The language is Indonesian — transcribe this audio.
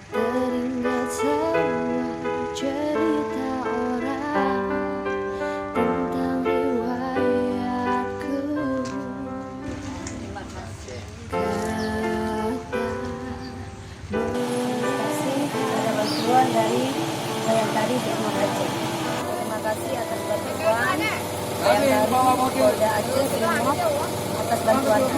Teringat semua cerita orang tentang riwayatku. Ada bantuan dari yang tadi di rumah Aceh. Terima kasih atas bantuan yang dari Polda Aceh Brimob atas bantuannya.